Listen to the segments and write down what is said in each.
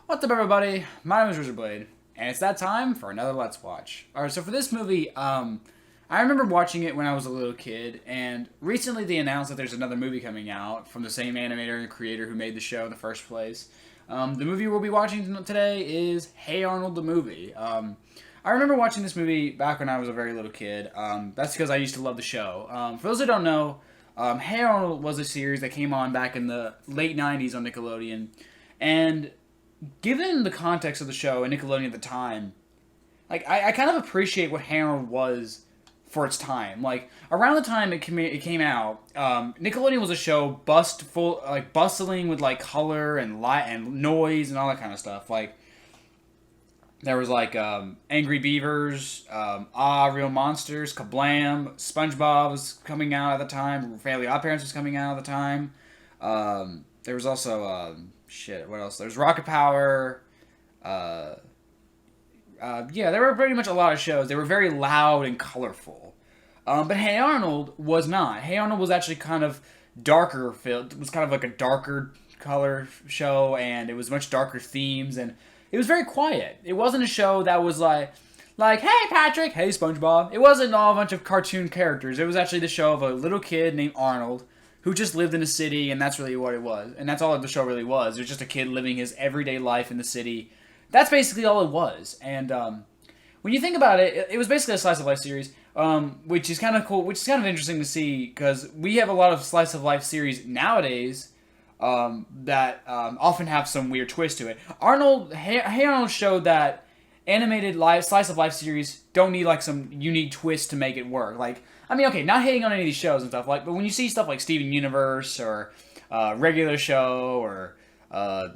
What's up, everybody? My name is RaisorBlade, and it's that time for another Let's Watch. Alright, so for this movie, I remember watching it when I was a little kid, and recently they announced that there's another movie coming out from the same animator and creator who made the show in the first place. The movie we'll be watching today is Hey Arnold the movie. I remember watching this movie back when I was a very little kid. That's because I used to love the show. For those who don't know, Hey Arnold was a series that came on back in the late 90s on Nickelodeon, and given the context of the show and Nickelodeon at the time, like I kind of appreciate what Hey Arnold was for its time. Like around the time it came out, Nickelodeon was a show bustling with like color and light and noise and all that kind of stuff. Like there was like Angry Beavers, Real Monsters, Kablam, SpongeBob was coming out at the time, Family Odd Parents was coming out at the time. There was also what else? There's Rocket Power. Yeah, there were pretty much a lot of shows. They were very loud and colorful. But Hey Arnold was not. Hey Arnold was actually kind of darker. It was kind of like a darker color show, and it was much darker themes, and it was very quiet. It wasn't a show that was like, hey Patrick, hey SpongeBob. It wasn't all a bunch of cartoon characters. It was actually the show of a little kid named Arnold who just lived in a city, and that's really what it was. And that's all the show really was. It was just a kid living his everyday life in the city. That's basically all it was. And when you think about it, it was basically a slice of life series, which is kind of cool, which is kind of interesting to see, because we have a lot of slice of life series nowadays that often have some weird twist to it. Hey Arnold showed that animated slice of life series don't need like some unique twist to make it work. Like, I mean, okay, not hating on any of these shows and stuff but when you see stuff like Steven Universe or Regular Show or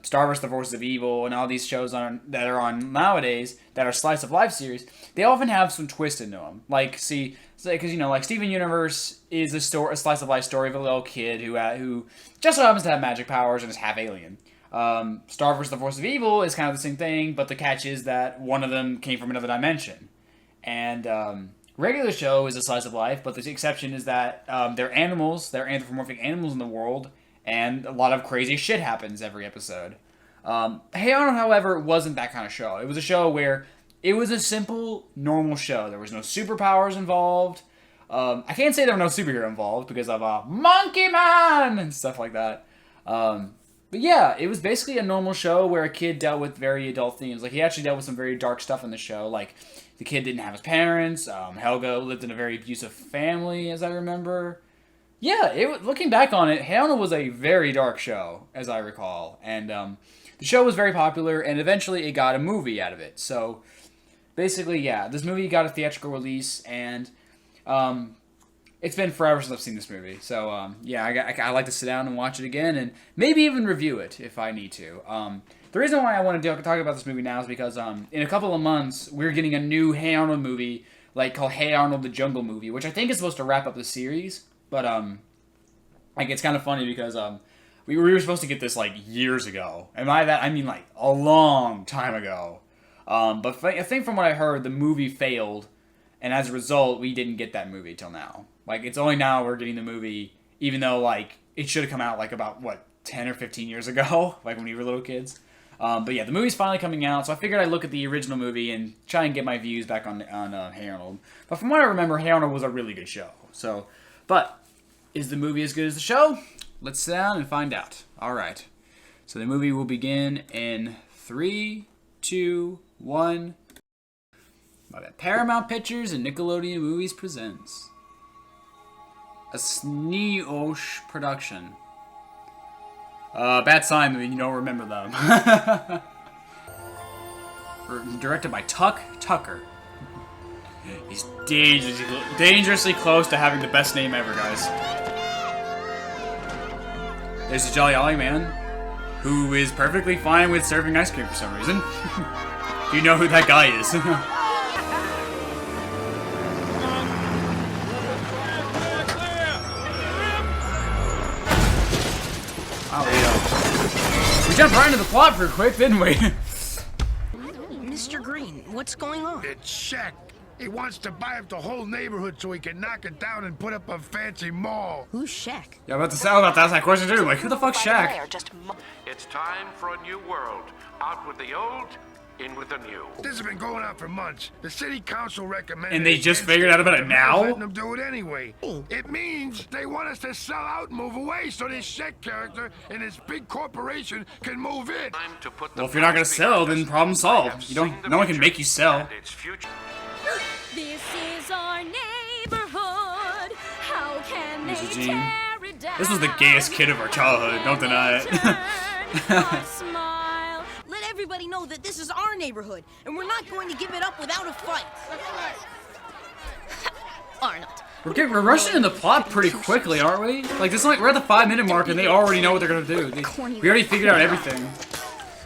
Star Wars: The Forces of Evil and all these shows that are on nowadays that are slice of life series, they often have some twist into them. Like, see, because like Steven Universe is a slice of life story of a little kid who just so happens to have magic powers and is half alien. Star Wars: The Forces of Evil is kind of the same thing, but the catch is that one of them came from another dimension. And Regular Show is a slice of life, but the exception is that they're animals, they're anthropomorphic animals in the world, and a lot of crazy shit happens every episode. Hey Arnold, however, wasn't that kind of show. It was a show where it was a simple, normal show. There was no superpowers involved. I can't say there were no superhero involved because of Monkey Man and stuff like that. But yeah, it was basically a normal show where a kid dealt with very adult themes. Like, he actually dealt with some very dark stuff in the show. Like, the kid didn't have his parents. Helga lived in a very abusive family, as I remember. Yeah, looking back on it, Hey Arnold was a very dark show, as I recall. And the show was very popular, and eventually it got a movie out of it. So, basically, yeah, this movie got a theatrical release, and it's been forever since I've seen this movie. So, yeah, I like to sit down and watch it again, and maybe even review it if I need to. The reason why I want to talk about this movie now is because in a couple of months, we're getting a new Hey Arnold movie, called Hey Arnold the Jungle Movie, which I think is supposed to wrap up the series. But, it's kind of funny because we were supposed to get this, years ago. And by that, I mean, a long time ago. But I think from what I heard, the movie failed, and as a result, we didn't get that movie till now. It's only now we're getting the movie, even though, it should have come out, about, 10 or 15 years ago, when we were little kids. But yeah, the movie's finally coming out, so I figured I'd look at the original movie and try and get my views back on Hey Arnold. But from what I remember, Hey Arnold was a really good show. So, but is the movie as good as the show? Let's sit down and find out. Alright. So the movie will begin in 3, 2, 1. Paramount Pictures and Nickelodeon Movies presents a Sneosh production. Bad sign when you don't remember them. Directed by Tucker. He's dangerously close to having the best name ever, guys. There's a Jolly Ollie man who is perfectly fine with serving ice cream for some reason. Do you know who that guy is? We jumped right into the plot real quick, didn't we? Mr. Green, what's going on? It's Shaq. He wants to buy up the whole neighborhood so he can knock it down and put up a fancy mall. Who's Shaq? Yeah, I was about to ask that question too. Like, who the fuck's Shaq? It's time for a new world. Out with the old, in with the new. This has been going on for months. The city council recommended. And they just figured out about it now? Letting them do it anyway. It means they want us to sell out and move away so this Shaq character and his big corporation can move in. Well, if you're not gonna sell, then problem solved. You don't. No one can make you sell. This is our neighborhood. How can they tear it down? This was the gayest kid of our childhood. Don't deny it. Smile. Let everybody know that this is our neighborhood, and we're not going to give it up without a fight. Arnold. We're rushing in the plot pretty quickly, aren't we? Like, this is like we're at the 5-minute mark, and they already know what they're gonna do. We already figured out everything.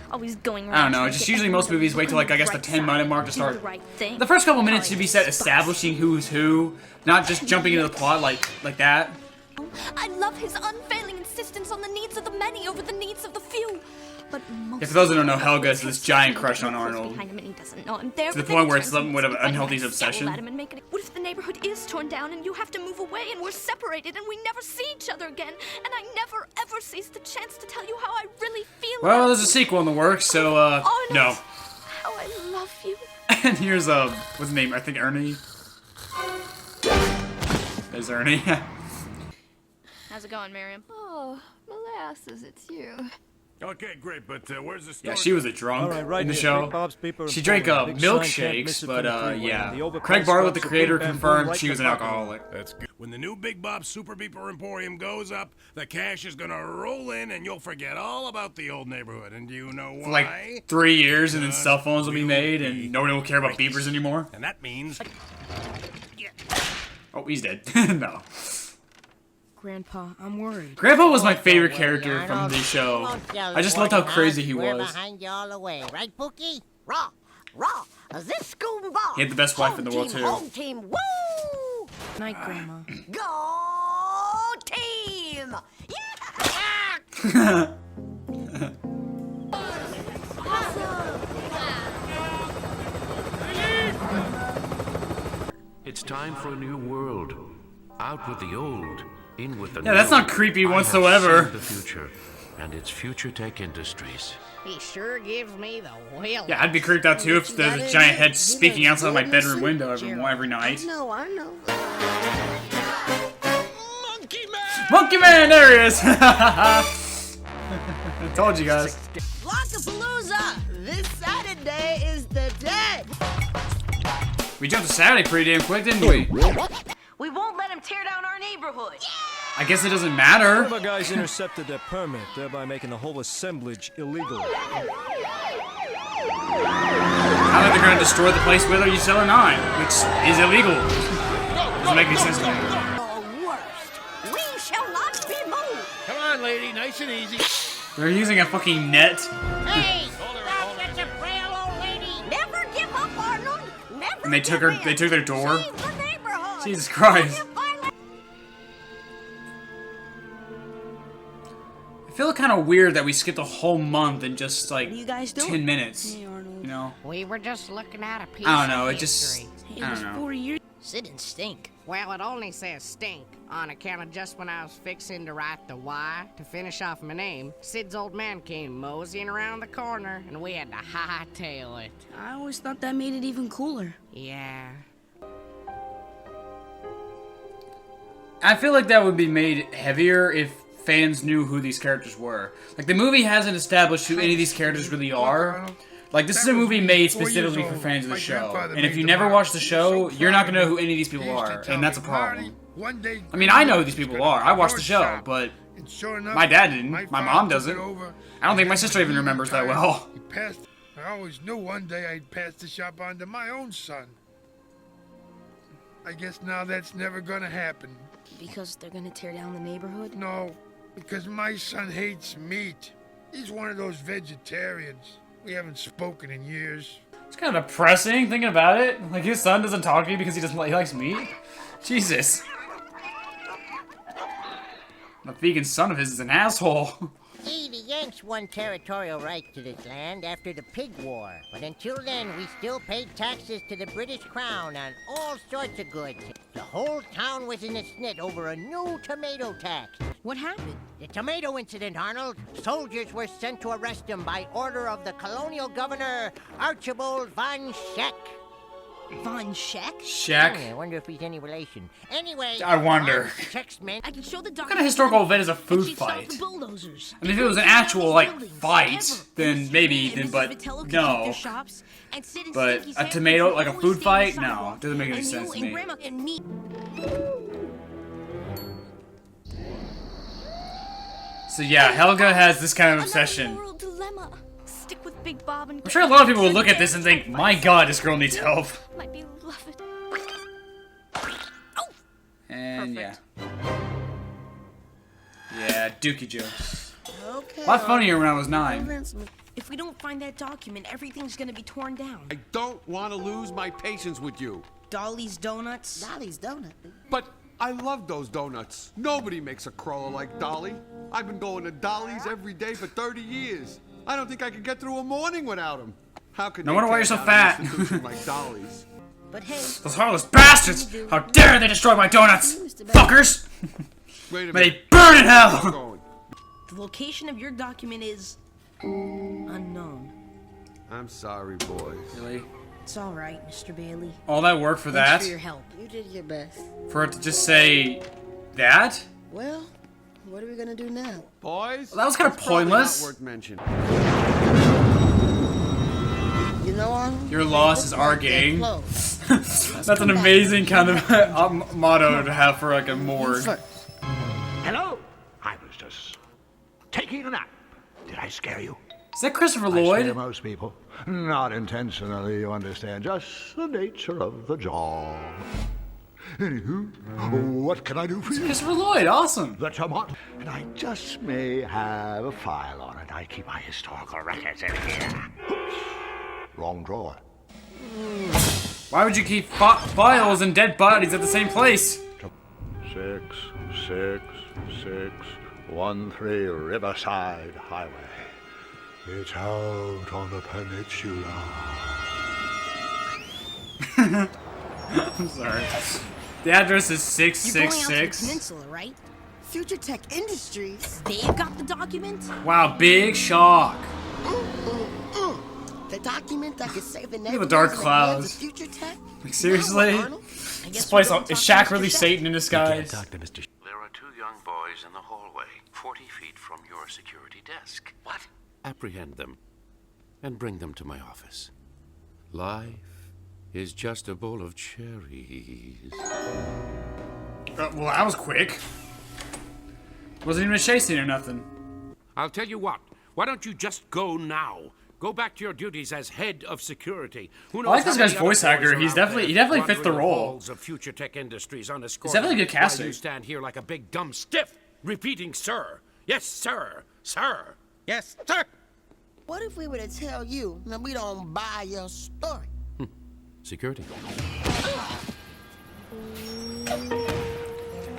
Always going I don't know, just usually most movies wait till, like, I guess the 10-minute mark to start. The first couple minutes should be set establishing who's who, not just jumping into the plot like that. I love his unfailing insistence on the needs of the many over the needs of the few. But Yeah, for those who don't know, Helga is this giant crush on Arnold. To the point where it's somewhat of an unhealthy obsession. What if the neighborhood is torn down and you have to move away and we're separated and we never see each other again and I never ever seize the chance to tell you how I really feel? Well, there's a sequel in the works, so Arnold, no. How I love you. And here's what's his name? I think Ernie. There's Ernie. How's it going, Miriam? Oh, molasses, it's you. Okay, great, but where's the story? Yeah, she was a drunk in the show. She drank milkshakes, but yeah. Craig Bartlett, the creator, confirmed she was an alcoholic. That's good. When the new Big Bob Super Beeper Emporium goes up, the cash is gonna roll in and you'll forget all about the old neighborhood. And do you know why? For like 3 years, and then cell phones will be made, and nobody will care about beepers anymore. And that means... Oh, he's dead. No. Grandpa, I'm worried. Grandpa was my favorite character from the show. I just loved how crazy he was. Behind you all the way, right, Pookie? Raw, raw. This school ball. He had the best wife in the world, too. Home team, woo! Night, Grandma. Go team! Yeah! It's time for a new world. Out with the old, in with the new. Yeah, that's not creepy whatsoever. I have seen the future and its future tech industries. He sure gives me the wheel. Yeah, I'd be creeped out too if there's a giant head speaking outside my bedroom window every night. I know. Monkey Man! Monkey Man, there he is! I told you guys. Lockapalooza! This Saturday is the day! We jumped to Saturday pretty damn quick, didn't we? We won't let him tear down our neighborhood. I guess it doesn't matter. One of our guys intercepted their permit, thereby making the whole assemblage illegal. How are they gonna destroy the place whether you sell or not? Which is illegal. Doesn't make any sense to me. The worst. We shall not be moved. Come on, lady, nice and easy. They're using a fucking net. Hey, stop such a frail old lady. Never give up, Arnold. Never. And they took her. They took their door. Save the neighborhood. Jesus Christ. I feel kind of weird that we skipped a whole month in just like What are you guys doing? 10 minutes. Hey, Arnold. You know? We were just looking at a piece I don't know. of It just. history. Hey, it I was don't know. 4 years. Sid and stink. Well, it only says stink on account of just when I was fixing to write the Y to finish off my name, Sid's old man came moseying around the corner and we had to hightail it. I always thought that made it even cooler. Yeah. I feel like that would be made heavier if fans knew who these characters were. Like, the movie hasn't established who any of these characters really are. Like, this is a movie made specifically for fans of the show. And if you never watch the show, you're not gonna know who any of these people are. And that's a problem. I mean, I know who these people are. I watched the show, but my dad didn't. My mom doesn't. I don't think my sister even remembers that well. I always knew one day I'd pass the shop on to my own son. I guess now that's never gonna happen. Because they're gonna tear down the neighborhood? No, because my son hates meat. He's one of those vegetarians. We haven't spoken in years. It's kind of depressing thinking about it. Like, his son doesn't talk to you because he likes meat? Jesus. The vegan son of his is an asshole. Idiot. Yanks won territorial rights to this land after the Pig War. But until then, we still paid taxes to the British Crown on all sorts of goods. The whole town was in a snit over a new tomato tax. What happened? The tomato incident, Arnold. Soldiers were sent to arrest him by order of the colonial governor, Archibald von Scheck. Von Scheck? Scheck? I wonder if he's any relation. Anyway, I wonder. Scheck's men. I can show the What kind of historical event is a food fight? The bulldozers. I mean, if it was an actual, like, fight, then maybe, but no. But a tomato, like a food fight? No, it doesn't make any sense to me. So yeah, Helga has this kind of obsession. Moral dilemma. Stick with Big Bob and I'm sure a lot of people would look at this and think, my god, this girl needs help. My beloved. And yeah. Yeah, dookie jokes. Okay. A lot funnier when I was 9. If we don't find that document, everything's gonna be torn down. I don't want to lose my patience with you. Dollys Donuts? Dollys Donuts. But I love those donuts. Nobody makes a crawler like Dolly. I've been going to Dolly's every day for 30 years. I don't think I could get through a morning without them. How could no wonder why you're so fat. Like Dolly's? But hey, those heartless bastards! How dare they destroy my donuts! Fuckers! Wait a minute. May they burn in hell! The location of your document is unknown. I'm sorry, boys. Really? It's all right, Mr. Bailey. All that work for Thanks that? for your help. You did your best. For it to just say that? Well, what are we gonna do now? Boys? Well, that was kind of pointless. Not worth mentioning. You know, Arnold, your loss is our gain. That's an amazing kind of motto to have for like a morgue. Hello? I was just taking a nap. Did I scare you? Is that Christopher I Lloyd? scare most people. Not intentionally, you understand. Just the nature of the job. Anywho, what can I do for you? Christopher Lloyd, awesome. The tomate. And I just may have a file on it. I keep my historical records in here. Oops. Wrong drawer. Why would you keep files and dead bodies at the same place? 66613 Riverside Highway. It's out on the peninsula. I'm sorry. The address is You're going out to the 666. peninsula, right? Future Tech Industries. They've got the document. Wow, big shock. The document that could save the Look at the dark clouds. Future Tech. Like, seriously? This place, is Shaq really Satan in disguise? There are 2 young boys in the hallway, 40 feet from your security desk. What? Apprehend them and bring them to my office. Life is just a bowl of cherries. Well, that was quick. Wasn't even a chase scene or nothing. I'll tell you what. Why don't you just go now? Go back to your duties as head of security. Who knows I like this how many guy's voice other boys actor. are He out definitely there fits the wandering role. halls of Future Tech Industries unescorted. It's definitely good casting. While you stand here like a big dumb stiff, repeating, "Sir, yes, sir, sir, yes, sir." What if we were to tell you that we don't buy your story? Security.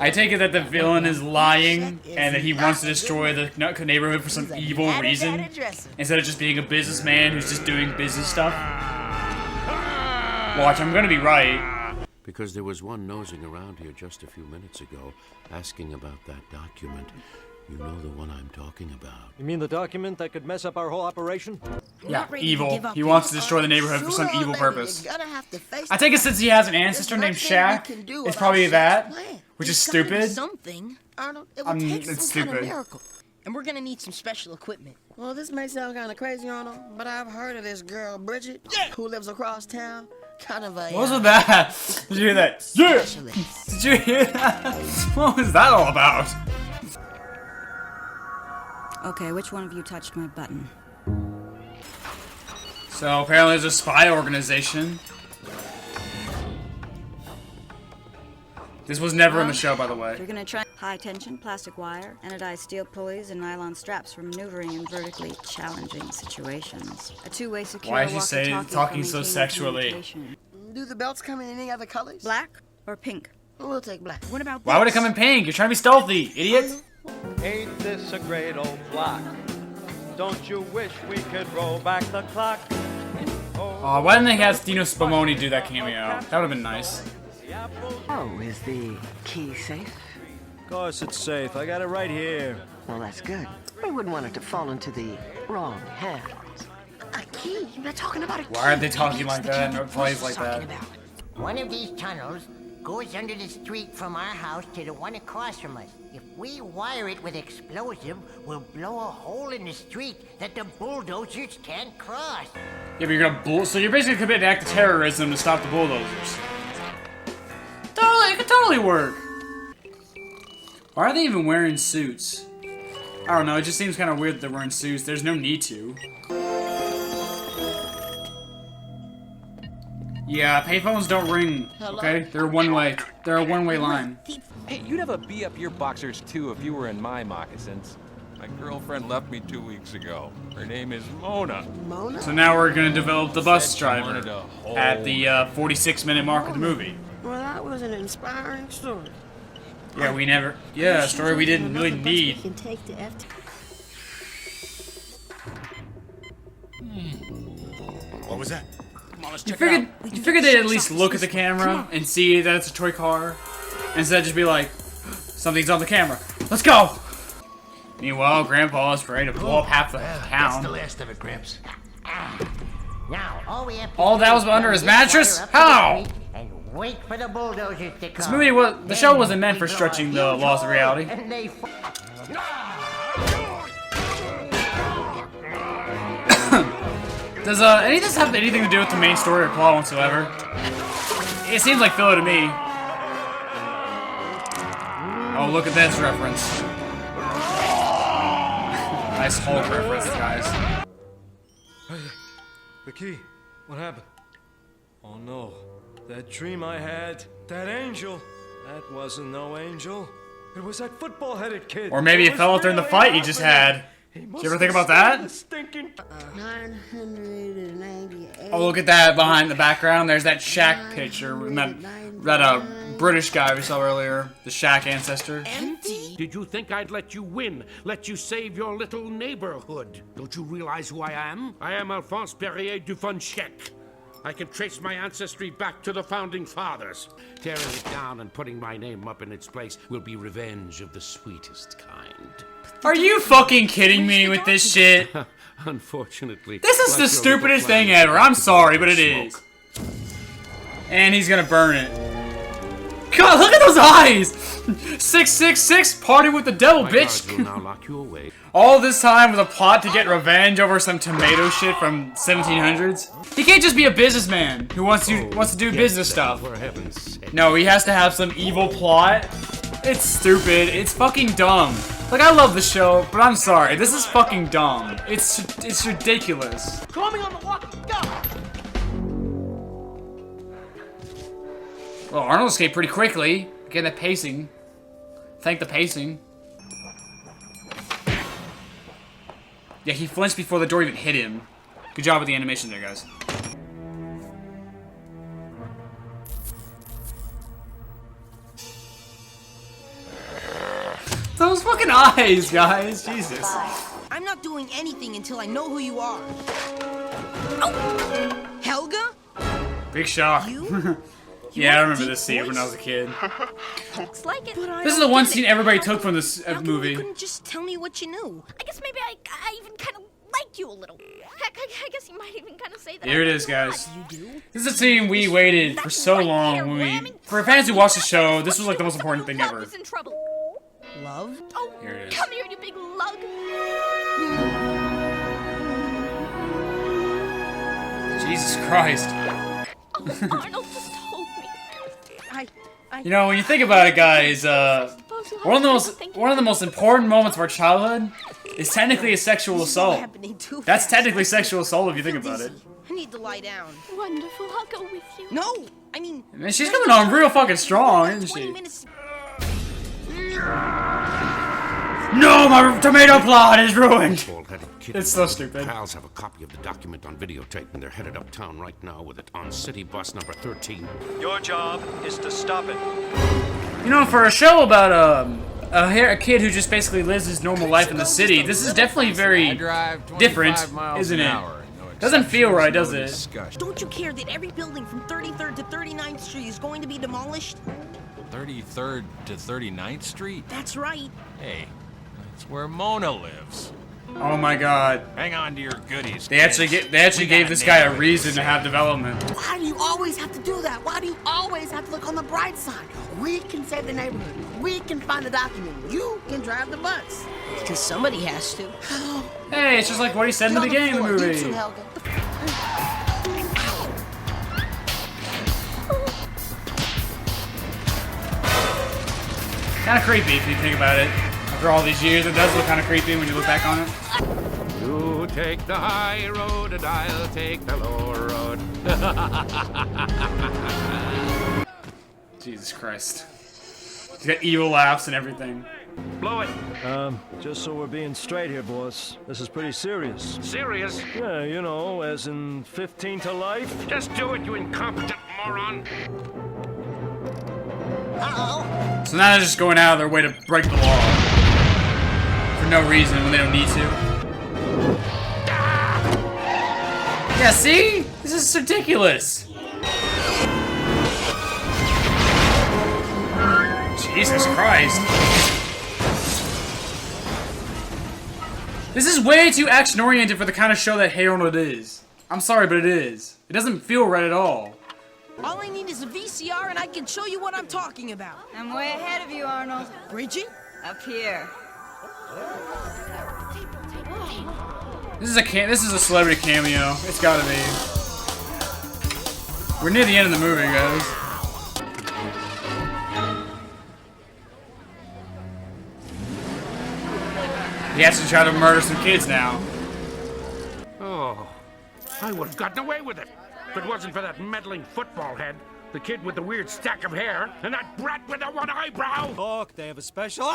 I take it that the villain is lying and that he wants to destroy the neighborhood for some evil reason instead of just being a businessman who's just doing business stuff. Watch, I'm gonna be right. Because there was one nosing around here just a few minutes ago, asking about that document. You know the one I'm talking about. You mean the document that could mess up our whole operation? Yeah, evil. He wants to destroy the neighborhood for some evil purpose. I take it since he has an ancestor named Shaq, it's probably that, which is stupid. Something, Arnold. It would take it's some stupid. kind of miracle. And we're gonna need some special equipment. Well, this may sound kind of crazy, Arnold, but I've heard of this girl, Bridget, who lives across town. Kind of a. What was with that? Did you hear that? Yeah! Did you hear that? What was that all about? Okay, which one of you touched my button? So apparently there's a spy organization. This was never in the show, by the way. You're gonna try high-tension plastic wire, anodized steel pulleys, and nylon straps for maneuvering in vertically challenging situations. A two-way secure Why is she saying walkie-talkie talking for so maintaining sexually? communication. Do the belts come in any other colors? Black or pink? We'll take black. What about Why would it come in pink? You're trying to be stealthy, idiot! Ain't this a great old block? don't you wish we could roll back the clock? Oh, why didn't they have Dino Spumoni do that cameo? That would have been nice. Oh, is the key safe? Of course it's safe. I got it right here. Well, that's good. I wouldn't want it to fall into the wrong hands. A key? You're not talking about a key. Why are they talking like that and plays like that? One of these tunnels goes under the street from our house to the one across from us. If we wire it with explosive, we'll blow a hole in the street that the bulldozers can't cross. Yeah, but you're gonna so you're basically committing an act of terrorism to stop the bulldozers. Totally, it could totally work. Why are they even wearing suits? I don't know, it just seems kind of weird that they're wearing suits. There's no need to. Yeah, payphones don't ring, okay? They're one way. They're a one-way line. Hey, you'd have a bee up your boxers too if you were in my moccasins. My girlfriend left me 2 weeks ago. Her name is Mona. Mona? So now we're gonna develop the bus driver at the 46-minute mark of the movie. Well, that was an inspiring story. Yeah, we never. Yeah, a story we didn't really need. We can take the F. What was that? You figured they'd at least look at the camera and see that it's a toy car, instead of just be like, something's on the camera. Let's go. Meanwhile, Grandpa is ready to blow up half the town. That's the last of it, Gramps. Now, all that was under his mattress? How? And wait for the bulldozers to come. This movie was. The show wasn't meant for stretching the laws of reality. And they Does any of this have anything to do with the main story or plot whatsoever? It seems like filler to me. Oh, look at this reference. Nice Hulk reference, guys. Hey, the key. What happened? Oh no. That dream I had, that angel. That wasn't no angel. It was that football-headed kid. Or maybe it fell out during the fight you just had. Did you ever think about that? 998. Oh, look at that behind the background. There's that Shaq picture. That British guy we saw earlier. The Shaq ancestor. Empty? Did you think I'd let you win? Let you save your little neighborhood? Don't you realize who I am? I am Alphonse Perrier du Fonchec. I can trace my ancestry back to the founding fathers. Tearing it down and putting my name up in its place will be revenge of the sweetest kind. Are you fucking kidding me with this shit? Unfortunately. This is the stupidest thing ever. I'm sorry, but it is. And he's gonna burn it. God, look at those eyes! 666, party with the devil, bitch! Now lock you away. All this time with a plot to get revenge over some tomato shit from 1700s. He can't just be a businessman who wants to do business stuff. For heaven's sake. No, he has to have some evil plot. It's stupid. It's fucking dumb. Like, I love the show, but I'm sorry. This is fucking dumb. It's ridiculous. Call me on the walkie, go! Well, Arnold escaped pretty quickly. Again, the pacing. Thank the pacing. Yeah, he flinched before the door even hit him. Good job with the animation there, guys. Those fucking eyes, guys. Jesus. I'm not doing anything until I know who you are. Oh! Helga? Big shock. Yeah, I remember this scene when I was a kid. Looks like it. This is the one scene everybody took from this movie. You couldn't just tell me what you knew. I guess maybe I even kind of like you a little. Heck, I guess you might even kind of say that. Here it is, guys. This is a scene we waited for so long when we... For fans who watched the show, this was like the most important thing ever. In trouble. Love? Oh, here it is. Come here, you big lug. Jesus Christ. Oh, Arnold, just hold me. You know, when you think about it, guys, one of the most important moments of our childhood is technically a sexual assault. That's technically sexual assault if you think about it. I need to lie down. Wonderful, I'll go with you. No, I mean... Man, she's coming on real fucking strong, isn't she? No, my tomato plot is ruined! It's so stupid. Pals have a copy of the document on videotape, and they're headed uptown right now with it on city bus number 13. Your job is to stop it. You know, for a show about a kid who just basically lives his normal life in the city. This is definitely very different, isn't it? Doesn't feel right, does it? Don't you care that every building from 33rd to 39th Street is going to be demolished? 33rd to 39th Street? That's right. Hey, that's where Mona lives. Oh my god. Hang on to your goodies. They actually gave this guy a reason to have development. Why do you always have to do that? Why do you always have to look on the bright side? We can save the neighborhood. We can find the document. You can drive the bus. Because somebody has to. Hey, it's just like what he said in the beginning of the movie. Kind of creepy if you think about it. After all these years, it does look kind of creepy when you look back on it. You take the high road and I'll take the lower road. Jesus Christ. He's got evil laughs and everything. Blow it. Just so we're being straight here, boss. This is pretty serious. Serious? Yeah, you know, as in 15 to life. Just do it, you incompetent moron. So now they're just going out of their way to break the law. For no reason when they don't need to. Yeah, see? This is ridiculous. Jesus Christ. This is way too action-oriented for the kind of show that Hey Arnold is. I'm sorry, but it is. It doesn't feel right at all. All I need is a VCR and I can show you what I'm talking about. I'm way ahead of you, Arnold. Bridget? Up here. This is a celebrity cameo. It's gotta be. We're near the end of the movie, guys. He has to try to murder some kids now. Oh, I would have gotten away with it if it wasn't for that meddling football head, the kid with the weird stack of hair, and that brat with the one eyebrow. Look, they have a special.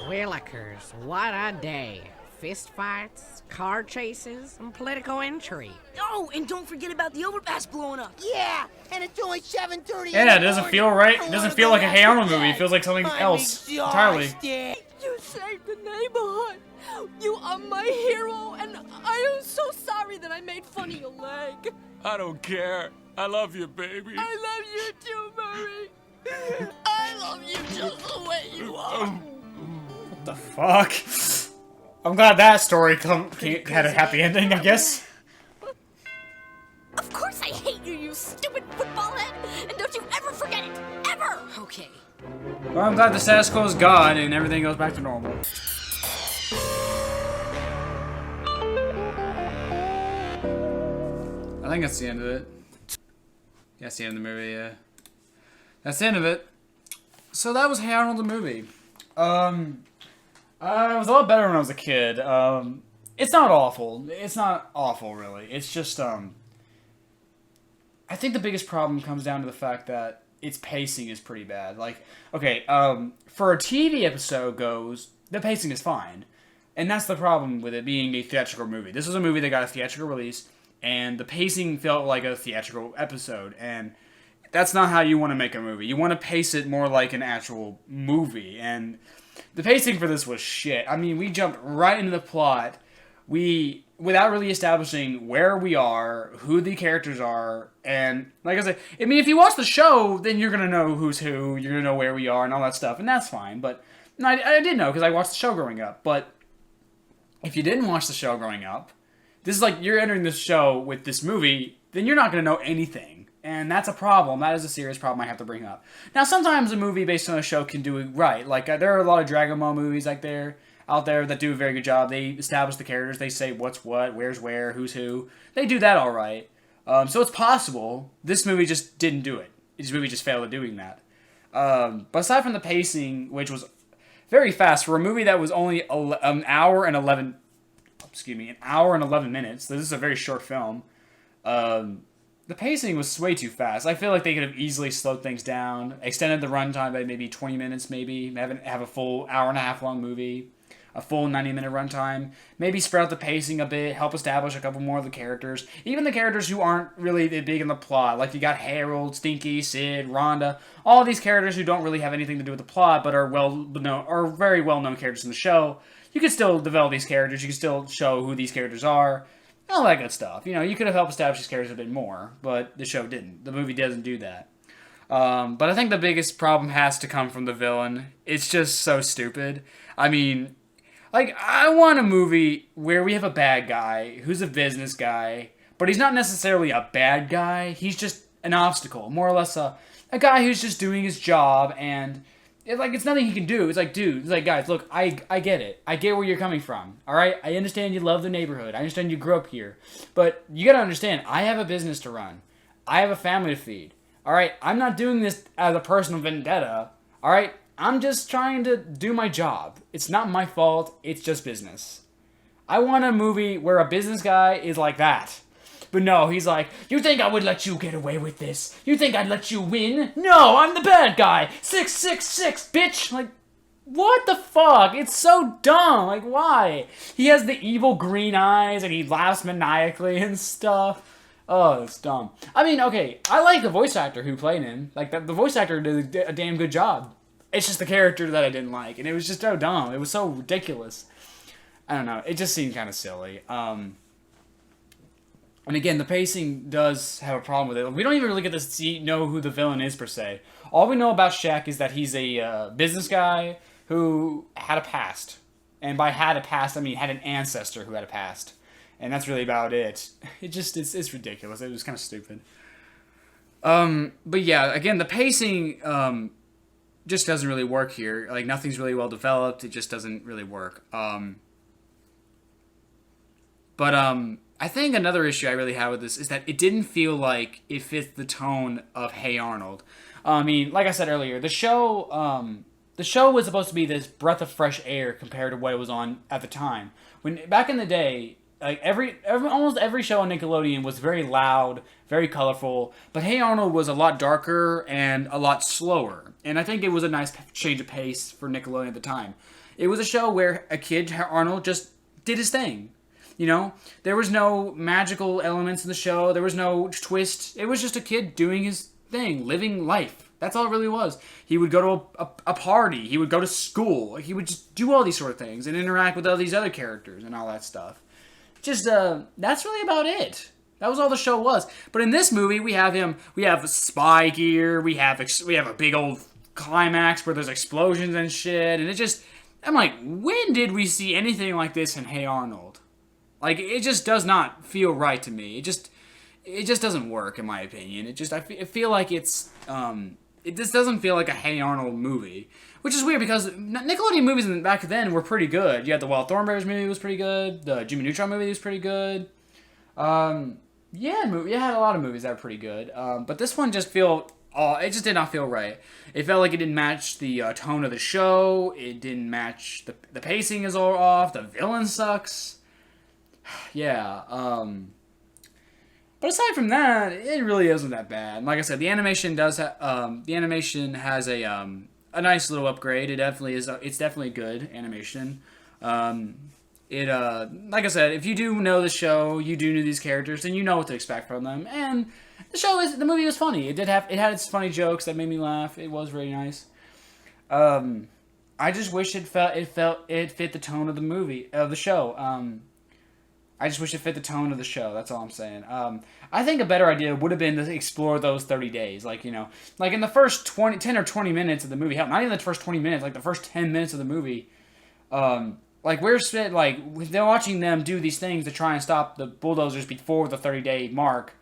Willikers, what a day. Fist fights, car chases, and political intrigue. Oh, and don't forget about the overpass blowing up. Yeah, and it's only 7:30. Yeah, it doesn't feel right. It doesn't feel like a Hey Arnold movie. It feels like something else entirely. You saved the neighborhood. You are my hero, and I am so sorry that I made fun of your leg. I don't care. I love you, baby. I love you too, Murray. I love you just the way you are. What the fuck? I'm glad that story had a happy ending, I guess. Of course I hate you, you stupid football head, and don't you ever forget it, ever. Okay. Well, I'm glad the status quo is gone and everything goes back to normal. I think that's the end of it. Yeah, that's the end of the movie, yeah. That's the end of it. So that was Hey Arnold the movie. It was a lot better when I was a kid. It's not awful. It's not awful, really. It's just, I think the biggest problem comes down to the fact that its pacing is pretty bad. Like, okay, for a TV episode goes, the pacing is fine. And that's the problem with it being a theatrical movie. This was a movie that got a theatrical release, and the pacing felt like a theatrical episode. And that's not how you want to make a movie. You want to pace it more like an actual movie. And the pacing for this was shit. I mean, we jumped right into the plot. Without really establishing where we are, who the characters are, and like I said, I mean, if you watch the show, then you're gonna know who's who, you're gonna know where we are and all that stuff, and that's fine. But no, I did know because I watched the show growing up. But if you didn't watch the show growing up, this is like you're entering this show with this movie, then you're not gonna know anything, and that's a problem. That is a serious problem I have to bring up. Now, sometimes a movie based on a show can do it right. Like there are a lot of Dragon Ball movies out there that do a very good job. They establish the characters. They say what's what, where's where, who's who. They do that all right. So it's possible. This movie just didn't do it. This movie just failed at doing that. But aside from the pacing, which was very fast for a movie that was only an hour and 11 minutes. So this is a very short film. The pacing was way too fast. I feel like they could have easily slowed things down, extended the runtime by maybe 20 minutes, maybe have a full hour and a half long movie. a full 90-minute runtime. Maybe spread out the pacing a bit, help establish a couple more of the characters. Even the characters who aren't really big in the plot. Like you got Harold, Stinky, Sid, Rhonda. All these characters who don't really have anything to do with the plot, but are very well-known characters in the show. You could still develop these characters. You could still show who these characters are. All that good stuff. You know, you could have helped establish these characters a bit more, but the show didn't. The movie doesn't do that. But I think the biggest problem has to come from the villain. It's just so stupid. I mean, like, I want a movie where we have a bad guy who's a business guy, but he's not necessarily a bad guy. He's just an obstacle. More or less a guy who's just doing his job, and it's nothing he can do. It's like, dude, it's like, guys, look, I get it. I get where you're coming from, all right? I understand you love the neighborhood. I understand you grew up here. But you got to understand, I have a business to run. I have a family to feed. All right, I'm not doing this as a personal vendetta. All right, I'm just trying to do my job. It's not my fault. It's just business. I want a movie where a business guy is like that. But no, he's like, you think I would let you get away with this? You think I'd let you win? No, I'm the bad guy. 666, bitch. Like, what the fuck? It's so dumb. Like, why? He has the evil green eyes and he laughs maniacally and stuff. Oh, it's dumb. I mean, okay, I like the voice actor who played him. Like, the voice actor did a damn good job. It's just the character that I didn't like, and it was just so dumb. It was so ridiculous. I don't know. It just seemed kind of silly. And again, the pacing does have a problem with it. We don't even really get to know who the villain is, per se. All we know about Shaq is that he's a business guy who had a past. And by had a past, I mean had an ancestor who had a past. And that's really about it. It's ridiculous. It was kind of stupid. But yeah, again, the pacing just doesn't really work here. Like, nothing's really well developed. It just doesn't really work. But I think another issue I really had with this is that it didn't feel like it fits the tone of Hey Arnold. I mean, like I said earlier, the show was supposed to be this breath of fresh air compared to what it was on at the time. When back in the day, like almost every show on Nickelodeon was very loud, very colorful, but Hey Arnold was a lot darker and a lot slower. And I think it was a nice change of pace for Nickelodeon at the time. It was a show where a kid, Arnold, just did his thing. You know, there was no magical elements in the show. There was no twist. It was just a kid doing his thing, living life. That's all it really was. He would go to a party. He would go to school. He would just do all these sort of things and interact with all these other characters and all that stuff. Just, that's really about it. That was all the show was. But in this movie, we have spy gear. We have a big old climax where there's explosions and shit. And I'm like, when did we see anything like this in Hey Arnold? Like, it just does not feel right to me. It just doesn't work, in my opinion. I feel like it just doesn't feel like a Hey Arnold movie. Which is weird, because Nickelodeon movies back then were pretty good. You had the Wild Thornberrys movie was pretty good. The Jimmy Neutron movie was pretty good. You had a lot of movies that were pretty good. But this one just it just did not feel right. It felt like it didn't match the tone of the show. It didn't match the pacing is all off. The villain sucks. Yeah. But aside from that, it really isn't that bad. Like I said, the animation has a nice little upgrade. It definitely is. It's definitely good animation. Like I said, if you do know the show, you do know these characters, then you know what to expect from them. And the movie was funny. It had its funny jokes that made me laugh. It was really nice. I just wish it fit the tone of the show. I just wish it fit the tone of the show. That's all I'm saying. I think a better idea would have been to explore those 30 days. Like, like in the first 10 or 20 minutes of the movie. Hell, not even the first 20 minutes. Like the first 10 minutes of the movie. They're watching them do these things to try and stop the bulldozers before the 30-day mark.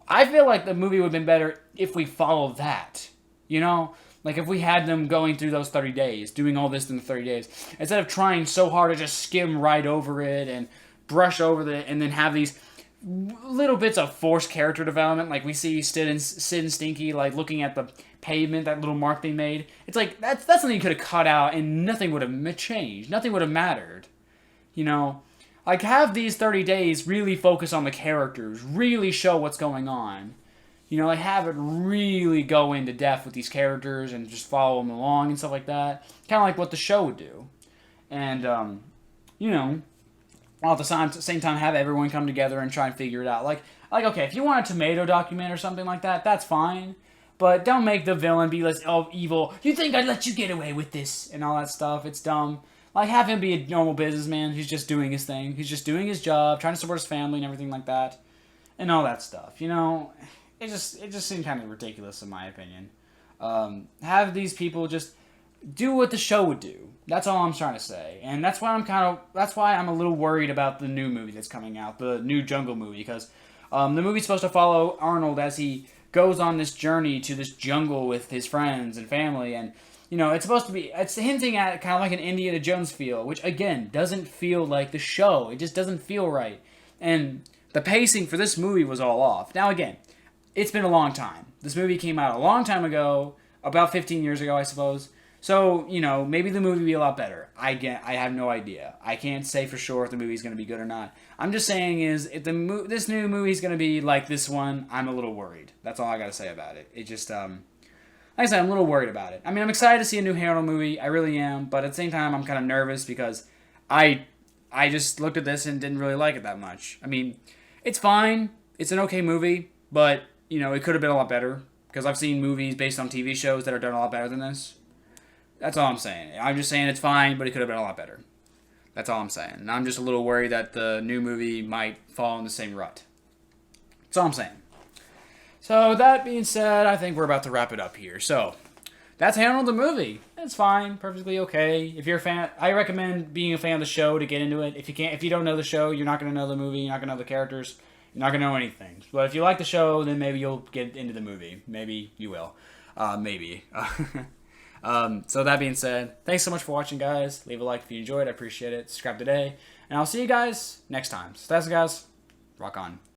I feel like the movie would have been better if we followed that. Like if we had them going through those 30 days, doing all this in the 30 days. Instead of trying so hard to just skim right over it and brush over it, and then have these little bits of forced character development, like we see Sid and Stinky like looking at the pavement, that little mark they made. It's like that's something you could have cut out, and nothing would have changed. Nothing would have mattered. Like have these 30 days really focus on the characters, really show what's going on. Like have it really go into depth with these characters and just follow them along and stuff like that. Kind of like what the show would do. and you know, while at the same time have everyone come together and try and figure it out. Like okay, if you want a tomato document or something like that, that's fine. But don't make the villain be less evil. You think I'd let you get away with this and all that stuff? It's dumb. Like, have him be a normal businessman who's just doing his thing. He's just doing his job, trying to support his family and everything like that, and all that stuff. You know, it just seemed kind of ridiculous in my opinion. Have these people just do what the show would do. That's all I'm trying to say, and that's why I'm a little worried about the new movie that's coming out, the new Jungle movie, because the movie's supposed to follow Arnold as he goes on this journey to this jungle with his friends and family, and you know, it's hinting at kind of like an Indiana Jones feel, which again doesn't feel like the show. It just doesn't feel right, and the pacing for this movie was all off. Now again, it's been a long time. This movie came out a long time ago, about 15 years ago, I suppose. So, you know, maybe the movie will be a lot better. I have no idea. I can't say for sure if the movie's going to be good or not. I'm just saying is, if this new movie's going to be like this one, I'm a little worried. That's all I got to say about it. It just, like I said, I'm a little worried about it. I mean, I'm excited to see a new Hey Arnold movie. I really am. But at the same time, I'm kind of nervous because I just looked at this and didn't really like it that much. I mean, it's fine. It's an okay movie. But, you know, it could have been a lot better. Because I've seen movies based on TV shows that are done a lot better than this. That's all I'm saying. I'm just saying it's fine, but it could have been a lot better. That's all I'm saying. And I'm just a little worried that the new movie might fall in the same rut. That's all I'm saying. So, that being said, I think we're about to wrap it up here. So, that's Hey Arnold the movie. It's fine. Perfectly okay. If you're a fan, I recommend being a fan of the show to get into it. If you don't know the show, you're not going to know the movie. You're not going to know the characters. You're not going to know anything. But if you like the show, then maybe you'll get into the movie. Maybe you will. Maybe. So that being said, thanks so much for watching, guys. Leave a like if you enjoyed. I appreciate it. Subscribe today. And I'll see you guys next time. So that's it, guys. Rock on.